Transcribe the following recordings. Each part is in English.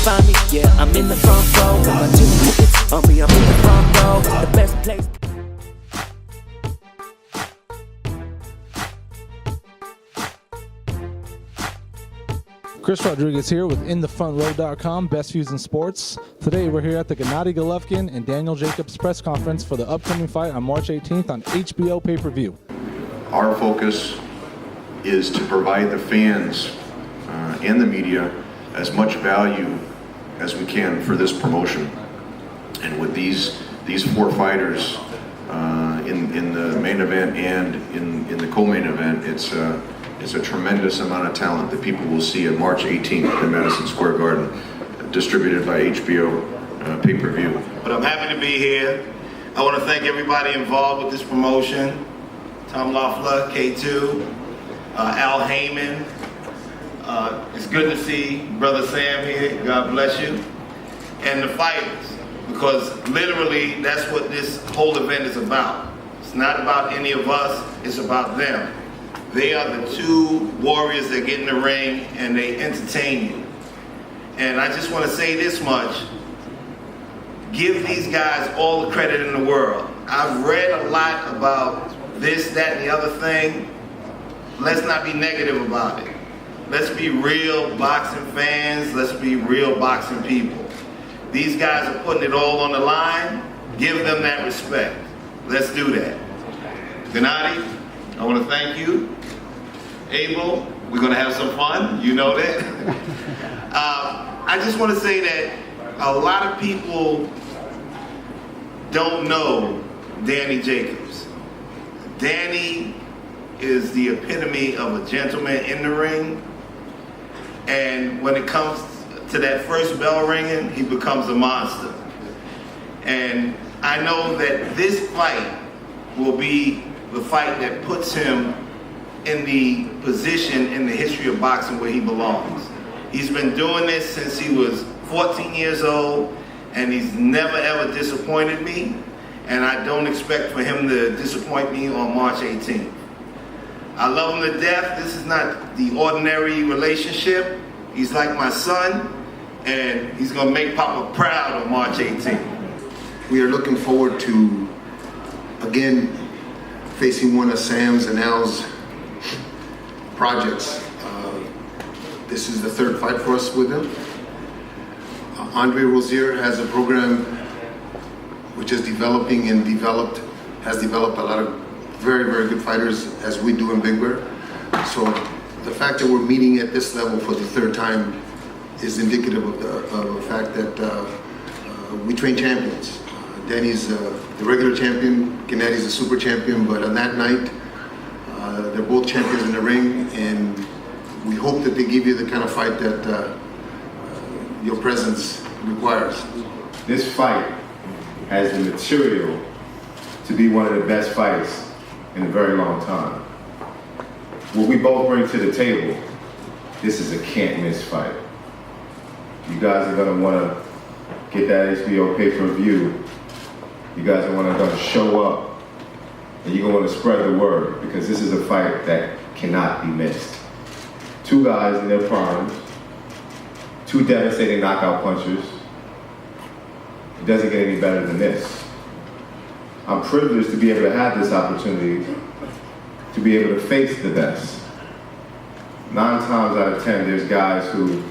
find me, yeah, I'm in the front row. With my 2 tickets on me, I'm in the front row. The best place. Chris Rodriguez here with InTheFrontRow.com, Best Views in Sports. Today we're here at the Gennady Golovkin and Daniel Jacobs press conference for the upcoming fight on March 18th on HBO pay-per-view. Our focus is to provide the fans and the media as much value as we can for this promotion. And with these 4 fighters in the main event and in the co-main event, it's a tremendous amount of talent that people will see on March 18th in Madison Square Garden, distributed by HBO pay-per-view. But I'm happy to be here. I want to thank everybody involved with this promotion. Tom Loeffler, K2, Al Heyman. It's good to see Brother Sam here, God bless you. And the fighters, because literally that's what this whole event is about. It's not about any of us, it's about them. They are the 2 warriors that get in the ring and they entertain you. And I just want to say this much. Give these guys all the credit in the world. I've read a lot about this, that, and the other thing. Let's not be negative about it. Let's be real boxing fans. Let's be real boxing people. These guys are putting it all on the line. Give them that respect. Let's do that. Gennady, I want to thank you. Abel, we're going to have some fun. You know that. I just want to say that a lot of people don't know Danny Jacobs. Danny is the epitome of a gentleman in the ring. And when it comes to that first bell ringing, he becomes a monster. And I know that this fight will be the fight that puts him in the position in the history of boxing where he belongs. He's been doing this since he was 14 years old, and he's never ever disappointed me, and I don't expect for him to disappoint me on March 18th. I love him to death. This is not the ordinary relationship. He's like my son, and he's gonna make Papa proud on March 18th. We are looking forward to, again, facing one of Sam's and Al's projects. This is the 3rd fight for us with him. Andre Rozier has a program which is developing and has developed a lot of very, very good fighters, as we do in Big Bear. So the fact that we're meeting at this level for the 3rd time is indicative of the fact that we train champions. Danny's the regular champion, Gennady's a super champion, but on that night, they're both champions in the ring, and we hope that they give you the kind of fight that your presence requires. This fight has the material to be one of the best fights in a very long time. What we both bring to the table, this is a can't miss fight. You guys are gonna wanna get that HBO pay-per-view. You guys are gonna show up, and you're gonna wanna spread the word, because this is a fight that cannot be missed. 2 guys in their primes, 2 devastating knockout punchers. It doesn't get any better than this. I'm privileged to be able to have this opportunity to be able to face the best. 9 times out of 10, there's guys who,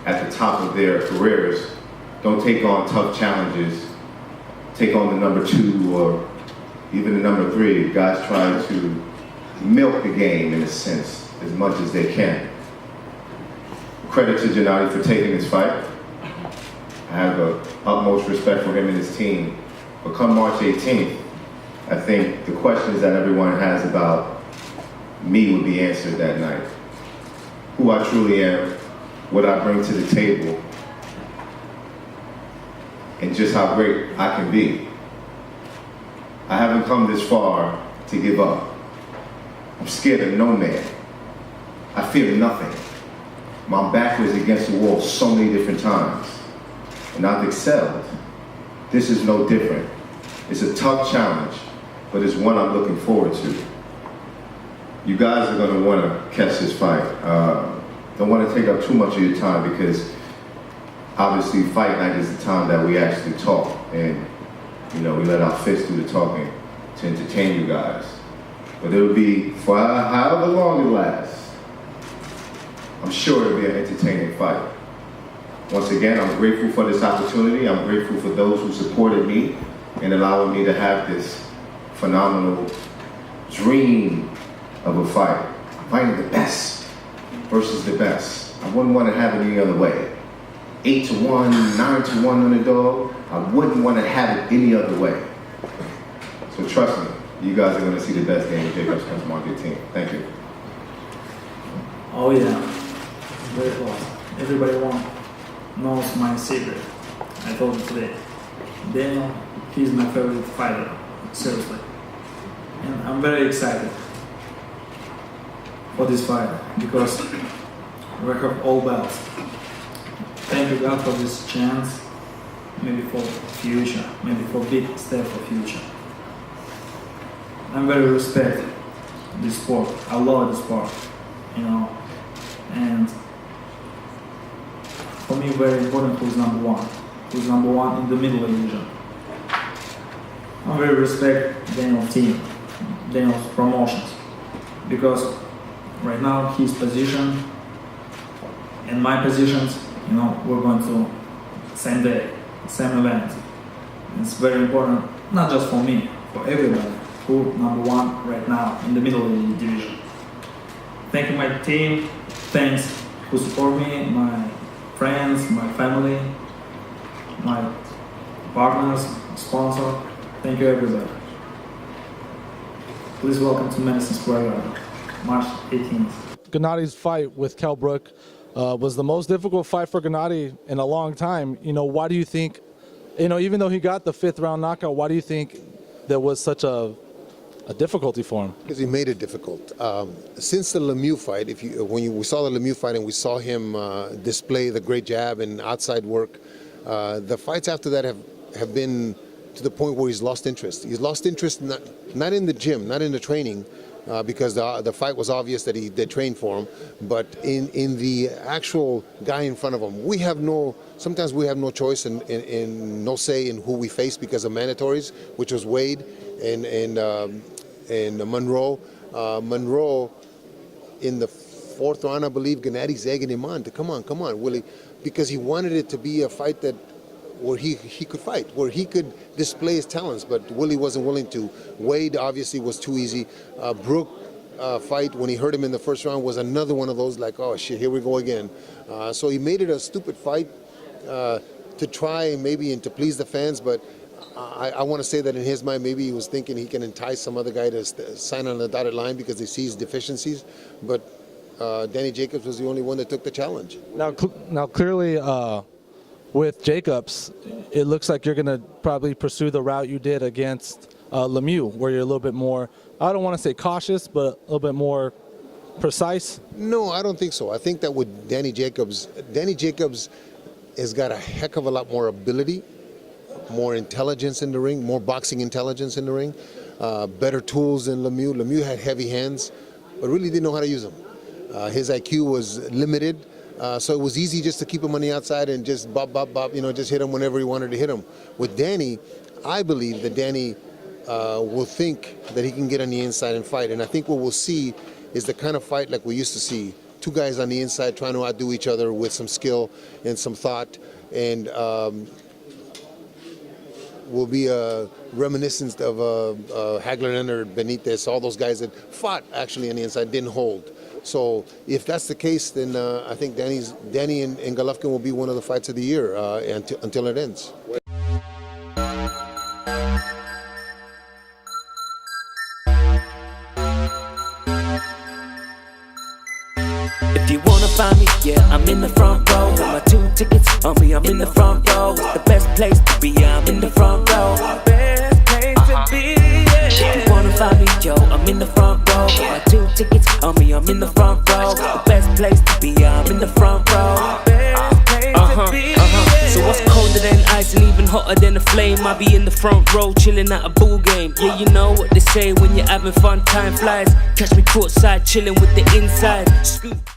at the top of their careers, don't take on tough challenges, take on the number 2 or even the number 3. Guys try to milk the game, in a sense, as much as they can. Credit to Gennady for taking this fight. I have the utmost respect for him and his team. But come March 18th, I think the questions that everyone has about me would be answered that night. Who I truly am, what I bring to the table, and just how great I can be. I haven't come this far to give up. I'm scared of no man. I fear nothing. My back was against the wall so many different times, and I've excelled. This is no different. It's a tough challenge, but it's one I'm looking forward to. You guys are gonna wanna catch this fight. Don't wanna take up too much of your time, because Obviously, fight night is the time that we actually talk, and we let our fists do the talking to entertain you guys. But it'll be for however long it lasts. I'm sure it'll be an entertaining fight. Once again, I'm grateful for this opportunity. I'm grateful for those who supported me and allowing me to have this phenomenal dream of a fight. Fighting the best versus the best. I wouldn't want to have it any other way. 8-1, 9-1 underdog. I wouldn't want to have it any other way. So trust me, you guys are going to see the best Gennady Jacobs come from our team. Thank you. Oh yeah, very close. Everybody knows my secret. I told you today. Daniel, he's my favorite fighter, seriously. And I'm very excited for this fight because we have all belts. Thank you God for this chance, maybe for future, maybe for big step for future. I'm very respect this sport. I love the sport, and for me very important who's number one in the middleweight division. I very respect Daniel's team, Daniel's promotions, because right now his position and my positions, we're going to same day, same event. It's very important, not just for me, for everybody who number one right now in the middleweight division. Thank you my team, thanks who support me, my friends, my family, my partners, sponsor. Thank you everybody. Please welcome to Madison Square Garden, March 18th. Gennady's fight with Kell Brook was the most difficult fight for Gennady in a long time. Why do you think, even though he got the 5th round knockout, why do you think there was such a difficulty for him? Because he made it difficult. Since the Lemieux fight, we saw the Lemieux fight and we saw him display the great jab and outside work, the fights after that have been to the point where he's lost interest. He's lost interest not in the gym, not in the training, because the fight was obvious that they trained for him, but in the actual guy in front of him. Sometimes we have no choice and no say in who we face because of mandatories, which was Wade and Monroe. Monroe, in the 4th round, I believe, Gennady's egging him on to come on, Willie, because he wanted it to be a fight where he could fight, where he could display his talents, but Willie wasn't willing to. Wade obviously was too easy. Brook fight, when he hurt him in the 1st round, was another one of those like, oh shit, here we go again. So he made it a stupid fight to try maybe and to please the fans, but I want to say that in his mind, maybe he was thinking he can entice some other guy to sign on the dotted line because he sees deficiencies, but Gennady Jacobs was the only one that took the challenge. Now clearly, with Jacobs, it looks like you're going to probably pursue the route you did against Lemieux, where you're a little bit more, I don't want to say cautious, but a little bit more precise. No, I don't think so. I think that with Gennady Jacobs has got a heck of a lot more ability, more intelligence in the ring, more boxing intelligence in the ring, better tools than Lemieux. Lemieux had heavy hands, but really didn't know how to use them. His IQ was limited. So it was easy just to keep him on the outside and just bop, just hit him whenever he wanted to hit him. With Danny, I believe that Danny will think that he can get on the inside and fight. And I think what we'll see is the kind of fight like we used to see. 2 guys on the inside trying to outdo each other with some skill and some thought. And will be a reminiscence of Hagler, Leonard, Benitez, all those guys that fought actually on the inside, didn't hold. So if that's the case, then I think Danny and Golovkin will be one of the fights of the year until it ends. If you wanna find me, yeah, I'm in the front row. Got my 2 tickets on me, I'm in the front row. The best place to be, I'm in the front row. Best place to be, yeah. If you wanna find me, yo, I'm in the front row. Got my 2 tickets on me, I'm in the front row. The best place to be, I'm in the front row. Best place to be, yeah. So what's colder than ice and even hotter than a flame? I be in the front row, chilling at a ball game. Yeah, you know what they say when you're having fun, time flies. Catch me courtside, chilling with the inside. Scoop.